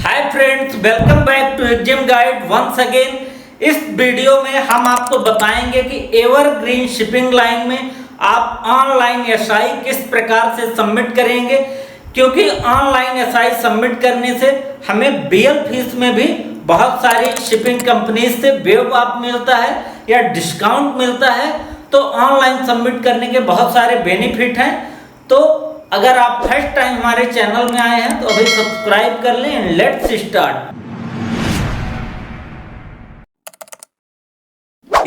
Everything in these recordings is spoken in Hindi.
Hi friends, welcome back to exam guide once again. इस वीडियो में हम आपको बताएंगे कि एवरग्रीन शिपिंग लाइन में आप ऑनलाइन एसआई किस प्रकार से सबमिट करेंगे, क्योंकि ऑनलाइन एसआई सबमिट करने से हमें बीएल फीस में भी बहुत सारी शिपिंग कंपनीज से वेव ऑफ मिलता है या डिस्काउंट मिलता है। तो ऑनलाइन सबमिट करने के बहुत सारे बेनिफिट हैं। तो अगर आप फर्स्ट टाइम हमारे चैनल में आए हैं तो अभी सब्सक्राइब कर लें एंड लेट्स स्टार्ट।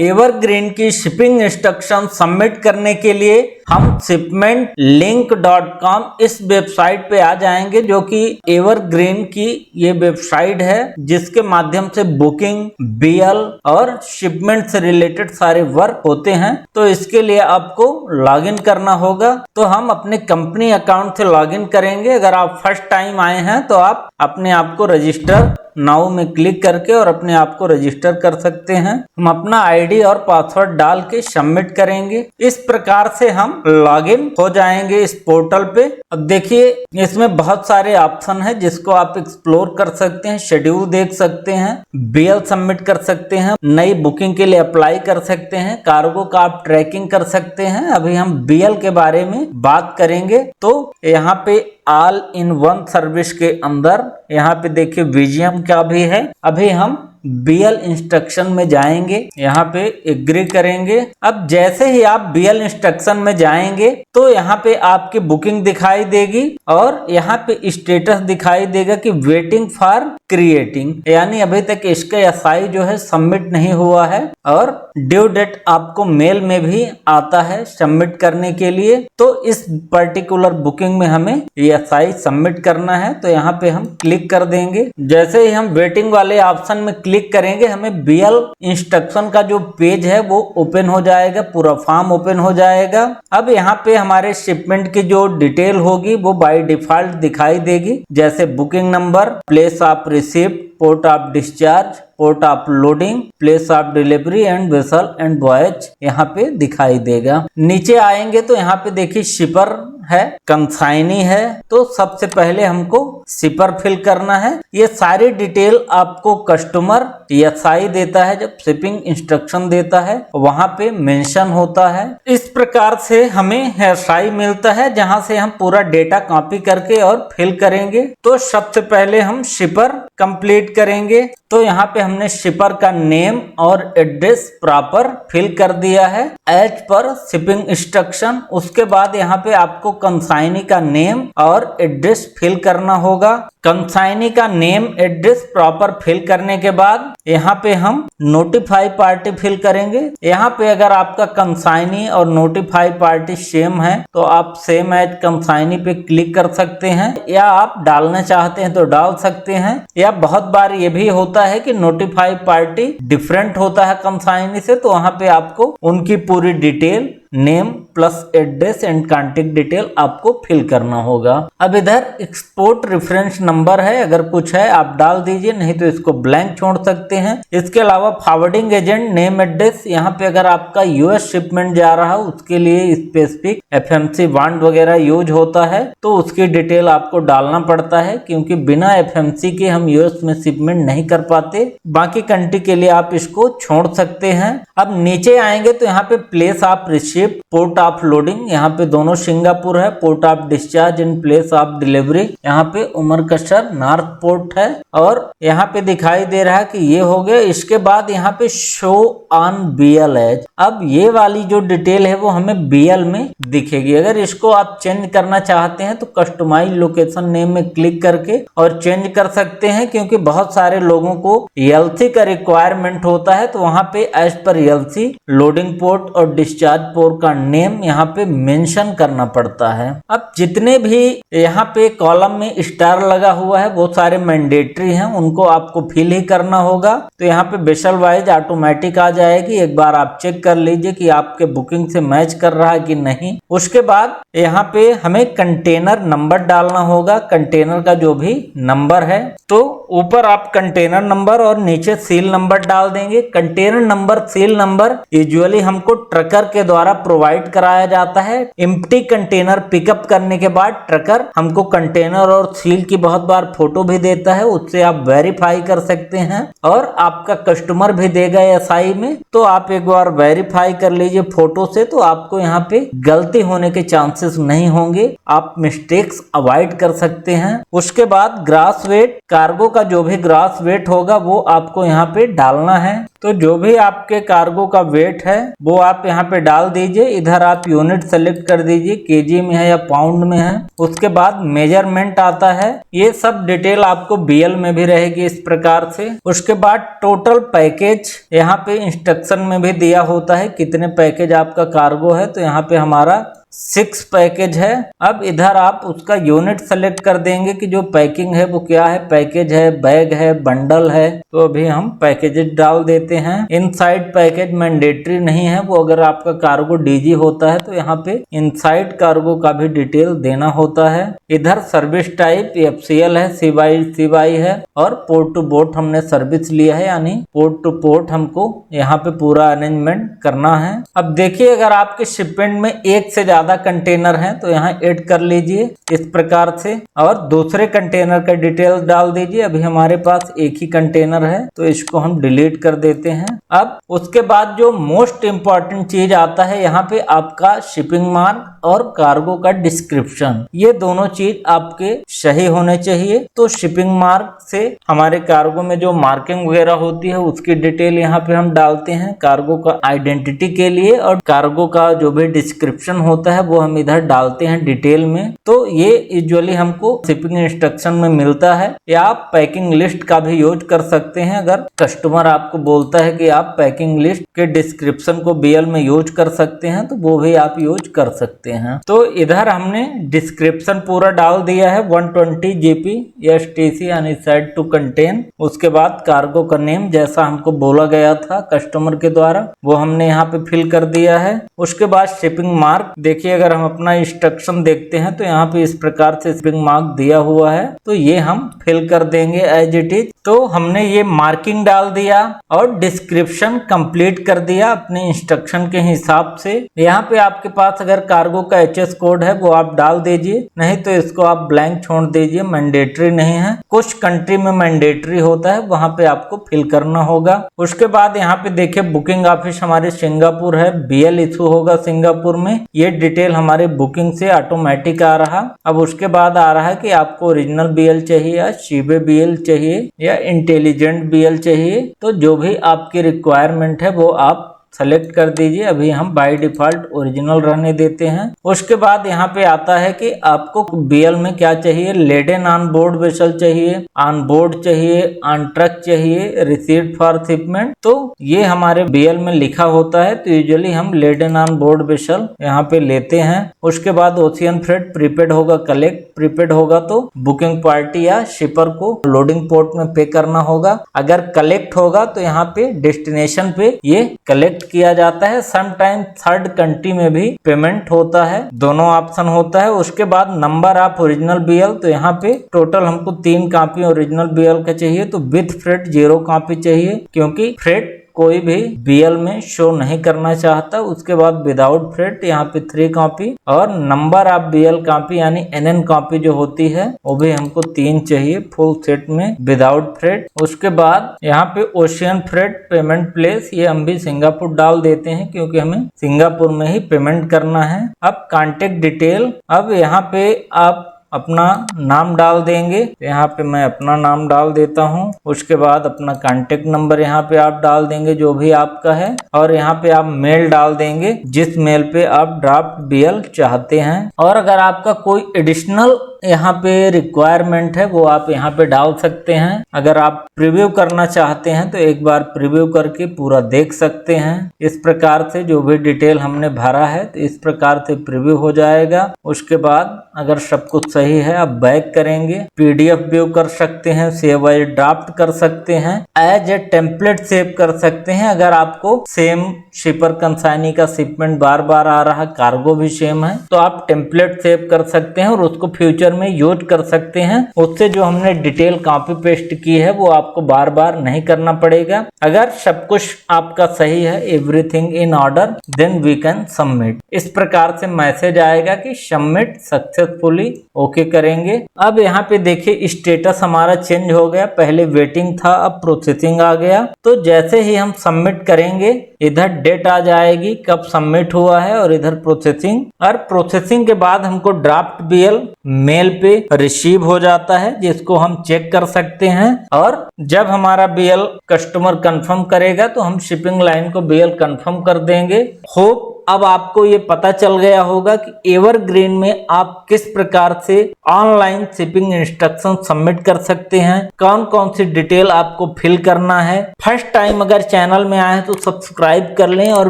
एवरग्रीन की शिपिंग इंस्ट्रक्शन सबमिट करने के लिए हम shipmentlink.com इस वेबसाइट पे आ जाएंगे, जो कि एवरग्रीन की ये वेबसाइट है जिसके माध्यम से बुकिंग, बीएल और शिपमेंट से रिलेटेड सारे वर्क होते हैं। तो इसके लिए आपको लॉगिन करना होगा। तो हम अपने कंपनी अकाउंट से लॉगिन करेंगे। अगर आप फर्स्ट टाइम आए हैं तो आप अपने आप को रजिस्टर नाउ में क्लिक करके और अपने आप को रजिस्टर कर सकते हैं। हम अपना आईडी और पासवर्ड डाल के सबमिट करेंगे। इस प्रकार से हम लॉगिन हो जाएंगे इस पोर्टल पे। अब देखिए, इसमें बहुत सारे ऑप्शन है जिसको आप एक्सप्लोर कर सकते हैं। शेड्यूल देख सकते हैं, बीएल सबमिट कर सकते हैं, नई बुकिंग के लिए अप्लाई कर सकते हैं, कार्गो का आप ट्रैकिंग कर सकते हैं। अभी हम बीएल के बारे में बात करेंगे। तो यहाँ पे ऑल इन वन सर्विस के अंदर यहाँ पे देखिए विजियम का भी है। अभी हम बीएल इंस्ट्रक्शन में जाएंगे, यहाँ पे एग्री करेंगे। अब जैसे ही आप बीएल इंस्ट्रक्शन में जाएंगे तो यहाँ पे आपकी बुकिंग दिखाई देगी और यहाँ पे स्टेटस दिखाई देगा कि वेटिंग फॉर क्रिएटिंग, यानी अभी तक इसका एसआई जो है सबमिट नहीं हुआ है और ड्यू डेट आपको मेल में भी आता है सबमिट करने के लिए। तो इस पर्टिकुलर बुकिंग में हमें एसआई सबमिट करना है। तो यहाँ पे हम क्लिक कर देंगे। जैसे ही हम वेटिंग वाले ऑप्शन में क्लिक करेंगे, हमें बीएल इंस्ट्रक्शन का जो पेज है वो ओपन हो जाएगा, पूरा फॉर्म ओपन हो जाएगा। अब यहाँ पे हमारे शिपमेंट की जो डिटेल होगी वो बाय डिफॉल्ट दिखाई देगी, जैसे booking number, place of receipt, port of discharge, port of loading, place of delivery and vessel and voyage यहाँ पे दिखाई देगा। नीचे आएंगे तो यहाँ पे देखिए शिपर है, कंसाइनी है। तो सबसे पहले हमको शिपर फिल करना है। ये सारी डिटेल आपको कस्टमर एसआई देता है, जब शिपिंग इंस्ट्रक्शन देता है वहां पे मेंशन होता है। इस प्रकार से हमें एसआई मिलता है, जहां से हम पूरा डेटा कॉपी करके और फिल करेंगे। तो सबसे पहले हम शिपर कंप्लीट करेंगे। तो यहाँ पे हमने शिपर का नेम और एड्रेस प्रॉपर फिल कर दिया है एज पर शिपिंग इंस्ट्रक्शन। उसके बाद यहाँ पे आपको कंसाइनी का नेम और एड्रेस फिल करना होगा। कंसाइनी का नेम एड्रेस प्रॉपर फिल करने के बाद यहाँ पे हम नोटिफाई पार्टी फिल करेंगे। यहाँ पे अगर आपका कंसाइनी और नोटिफाई पार्टी सेम है तो आप सेम एज कंसाइनी पे क्लिक कर सकते हैं, या आप डालना चाहते हैं तो डाल सकते हैं। या बहुत बार ये भी होता है कि नोटिफाई पार्टी डिफरेंट होता है कंसाइनी से, तो वहां पे आपको उनकी पूरी detail, name plus address and contact detail आपको फिल करना होगा। अब इधर एक्सपोर्ट रेफरेंस नंबर है, अगर कुछ है आप डाल दीजिए, नहीं तो इसको ब्लैंक छोड़ सकते हैं। इसके अलावा फॉरवर्डिंग एजेंट नेम एड्रेस, यहाँ पे अगर आपका यूएस शिपमेंट जा रहा है उसके लिए स्पेसिफिक एफएमसी बॉन्ड वगैरह यूज होता है, तो उसकी डिटेल आपको डालना पड़ता है, क्योंकि बिना एफएमसी के हम यूएस में शिपमेंट नहीं कर पाते। बाकी कंट्री के लिए आप इसको छोड़ सकते हैं। अब नीचे आएंगे तो यहाँ पे place of receive, port of loading, यहाँ पे दोनों सिंगापुर है, port of discharge and place of delivery यहाँ पे उमरकसर नॉर्थ पोर्ट है, और यहाँ पे दिखाई दे रहा है कि ये हो गया। इसके बाद यहाँ पे शो ऑन बीएल एज, अब ये वाली जो डिटेल है वो हमें बीएल में दिखेगी। अगर इसको आप चेंज करना चाहते हैं तो कस्टमाइज लोकेशन नेम में क्लिक करके और चेंज कर सकते हैं, क्योंकि बहुत सारे लोगों को एलसी का रिक्वायरमेंट होता है, तो वहां पे as per LC loading port और डिस्चार्ज पोर्ट का नेम यहाँ पे मेंशन करना पड़ता है। अब जितने भी यहाँ पे कॉलम में स्टार लगा हुआ है वो सारे मैंडेटरी हैं, उनको आपको फिल ही करना होगा। तो यहाँ पे वेसल वाइज ऑटोमेटिक आ जाएगी, एक बार आप चेक कर लीजिए कि आपके बुकिंग से मैच कर रहा है कि नहीं। उसके बाद यहाँ पे हमें कंटेनर नंबर डालना होगा, कंटेनर का जो भी नंबर है। तो ऊपर आप कंटेनर नंबर और नीचे सील नंबर डाल देंगे। Container number, seal number usually हमको ट्रकर के द्वारा प्रोवाइड कराया जाता है। एम्प्टी कंटेनर पिकअप करने के बाद ट्रकर हमको कंटेनर और सील की बहुत बार फोटो भी देता है, उससे आप वेरीफाई कर सकते हैं और आपका कस्टमर भी देगा एसआई में, तो आप एक बार वेरीफाई कर लीजिए फोटो से, तो आपको यहाँ पे गलती होने के चांसेस नहीं होंगे, आप मिस्टेक्स अवॉइड कर सकते हैं। उसके बाद ग्रास वेट, कार्गो का जो भी ग्रास वेट होगा वो आपको यहाँ पे डालना है। तो जो भी आपके कार्गो का वेट है वो आप यहाँ पे डाल दीजिए। इधर आप यूनिट सेलेक्ट कर दीजिए, केजी में है या पाउंड में है। उसके बाद मेजरमेंट आता है, ये सब डिटेल आपको बीएल में भी रहेगी इस प्रकार से। उसके बाद टोटल पैकेज यहाँ पे इंस्ट्रक्शन में भी दिया होता है कितने पैकेज आपका कार्गो है, तो यहाँ पे हमारा 6 पैकेज है। अब इधर आप उसका यूनिट सेलेक्ट कर देंगे कि जो पैकिंग है वो क्या है, पैकेज है, बैग है, बंडल है, तो अभी हम पैकेजेस डाल देते हैं। इनसाइड पैकेज मैंडेटरी नहीं है, वो अगर आपका कार्गो डीजी होता है तो यहाँ पे इनसाइड कार्गो का भी डिटेल देना होता है। इधर सर्विस टाइप एफसीएल है, सीवाई है और पोर्ट टू बोट हमने सर्विस लिया है, यानी पोर्ट टू पोर्ट हमको यहाँ पे पूरा अरेंजमेंट करना है। अब देखिए अगर आपके शिपमेंट में एक से ज्यादा कंटेनर हैं तो यहाँ ऐड कर लीजिए इस प्रकार से और दूसरे कंटेनर का डिटेल्स डाल दीजिए। अभी हमारे पास एक ही कंटेनर है तो इसको हम डिलीट कर देते हैं। अब उसके बाद जो मोस्ट इंपॉर्टेंट चीज आता है यहाँ पे आपका शिपिंग मार्क और कार्गो का डिस्क्रिप्शन, ये दोनों चीज आपके सही होने चाहिए। तो शिपिंग मार्क से हमारे कार्गो में जो मार्किंग वगैरह होती है उसकी डिटेल यहाँ पे हम डालते हैं कार्गो का आइडेंटिटी के लिए, और कार्गो का जो भी डिस्क्रिप्शन होता है वो हम इधर डालते हैं डिटेल में। तो ये यूजुअली हमको शिपिंग इंस्ट्रक्शन में मिलता है, या आप पैकिंग लिस्ट का भी यूज कर सकते हैं। अगर कस्टमर आपको बोलता है कि आप पैकिंग लिस्ट के डिस्क्रिप्शन को बीएल में यूज कर सकते हैं तो वो भी आप यूज कर सकते हैं। तो इधर हमने डिस्क्रिप्शन पूरा डाल दिया है 120 जीपी एसटीसी यानी सेट टू कंटेन। उसके बाद कार्गो का नेम जैसा हमको बोला गया था कस्टमर के द्वारा वो हमने यहाँ पे फिल कर दिया है। उसके बाद शिपिंग मार्क, देखिए अगर हम अपना इंस्ट्रक्शन देखते हैं तो यहाँ पे इस प्रकार से शिपिंग मार्क दिया हुआ है, तो ये हम फिल कर देंगे एज इट इज। तो हमने ये मार्किंग डाल दिया और डिस्क्रिप्शन कंप्लीट कर दिया अपने इंस्ट्रक्शन के हिसाब से। यहाँ पे आपके पास अगर कार्गो का एचएस कोड है वो आप डाल दीजिए, नहीं तो इसको आप ब्लैंक छोड़ दीजिए, मैंडेटरी नहीं है। कुछ कंट्री में मैंडेटरी होता है, वहां पे आपको फिल करना होगा। उसके बाद यहाँ पे देखिए बुकिंग ऑफिस हमारे सिंगापुर है, बीएल इशू होगा सिंगापुर में, ये डिटेल हमारे बुकिंग से ऑटोमेटिक आ रहा। अब उसके बाद आ रहा है कि आपको ओरिजिनल बीएल चाहिए या शीबे बीएल चाहिए या इंटेलिजेंट बीएल चाहिए, तो जो भी आपकी रिक्वायरमेंट है वो आप सेलेक्ट कर दीजिए। अभी हम बाय डिफॉल्ट ओरिजिनल रहने देते हैं। उसके बाद यहाँ पे आता है कि आपको बीएल में क्या चाहिए, लेडन ऑन बोर्ड वेसल चाहिए, ऑन बोर्ड चाहिए, ऑन ट्रक चाहिए, रिसीव्ड फॉर शिपमेंट, तो ये हमारे बीएल में लिखा होता है। तो यूजुअली हम लेडन ऑन बोर्ड वेसल यहाँ पे लेते हैं। उसके बाद ओशियन फ्रेट प्रीपेड होगा, कलेक्ट प्रीपेड होगा तो बुकिंग पार्टी या शिपर को लोडिंग पोर्ट में पे करना होगा। अगर कलेक्ट होगा तो यहाँ पे डेस्टिनेशन पे ये कलेक्ट किया जाता है। समटाइम थर्ड कंट्री में भी पेमेंट होता है, दोनों ऑप्शन होता है। उसके बाद नंबर ऑफ ओरिजिनल बीएल, तो यहाँ पे टोटल हमको 3 कॉपी ओरिजिनल बीएल का चाहिए, तो विथ फ्रेट 0 कॉपी चाहिए क्योंकि फ्रेट कोई भी बीएल में शो नहीं करना चाहता। उसके बाद विदाउट फ्रेट यहाँ पे 3 कॉपी और नंबर ऑफ बीएल कॉपी यानी एनएन कॉपी जो होती है वो भी हमको 3 चाहिए फुल सेट में विदाउट फ्रेट। उसके बाद यहाँ पे ओशियन फ्रेट पेमेंट प्लेस, ये हम भी सिंगापुर डाल देते हैं क्योंकि हमें सिंगापुर में ही पेमेंट करना है। अब कॉन्टेक्ट डिटेल, अब यहाँ पे आप अपना नाम डाल देंगे, यहाँ पे मैं अपना नाम डाल देता हूँ। उसके बाद अपना कांटेक्ट नंबर यहाँ पे आप डाल देंगे जो भी आपका है, और यहाँ पे आप मेल डाल देंगे जिस मेल पे आप ड्राफ्ट बीएल चाहते हैं। और अगर आपका कोई एडिशनल यहाँ पे रिक्वायरमेंट है वो आप यहाँ पे डाल सकते हैं। अगर आप प्रीव्यू करना चाहते हैं तो एक बार प्रीव्यू करके पूरा देख सकते हैं। इस प्रकार से जो भी डिटेल हमने भरा है तो इस प्रकार से प्रीव्यू हो जाएगा। उसके बाद अगर सब कुछ सही है आप बैक करेंगे, पीडीएफ व्यू कर सकते हैं, सेव एज ड्राफ्ट कर सकते हैं, एज ए टेम्पलेट सेव कर सकते हैं। अगर आपको सेम शिपर कंसाइनी का शिपमेंट बार बार आ रहा, कार्गो भी सेम है, तो आप टेम्पलेट सेव कर सकते हैं और उसको फ्यूचर फ्यूचर में यूज कर सकते हैं। उससे जो हमने डिटेल कॉपी पेस्ट की है वो आपको बार बार नहीं करना पड़ेगा। अगर सब कुछ आपका सही है, everything in order, then we can submit. इस प्रकार से मैसेज आएगा कि सबमिट सक्सेसफुली, ओके करेंगे। अब यहाँ पे देखिए स्टेटस हमारा चेंज हो गया, पहले वेटिंग था अब प्रोसेसिंग आ गया। तो जैसे ही हम सबमिट करेंगे इधर डेट आ जाएगी कब सबमिट हुआ है और इधर प्रोसेसिंग, और प्रोसेसिंग के बाद हमको ड्राफ्ट बीएल मेल पे रिसीव हो जाता है जिसको हम चेक कर सकते हैं। और जब हमारा बीएल कस्टमर कंफर्म करेगा तो हम शिपिंग लाइन को बीएल कंफर्म कर देंगे। होप अब आपको ये पता चल गया होगा कि एवरग्रीन में आप किस प्रकार से ऑनलाइन शिपिंग इंस्ट्रक्शन सबमिट कर सकते हैं, कौन कौन सी डिटेल आपको फिल करना है। फर्स्ट टाइम अगर चैनल में आए तो सब्सक्राइब कर लें और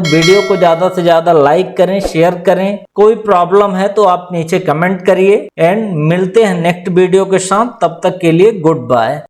वीडियो को ज्यादा से ज्यादा लाइक करें, शेयर करें। कोई प्रॉब्लम है तो आप नीचे कमेंट करिए। एंड मिलते हैं नेक्स्ट वीडियो के साथ, तब तक के लिए गुड बाय।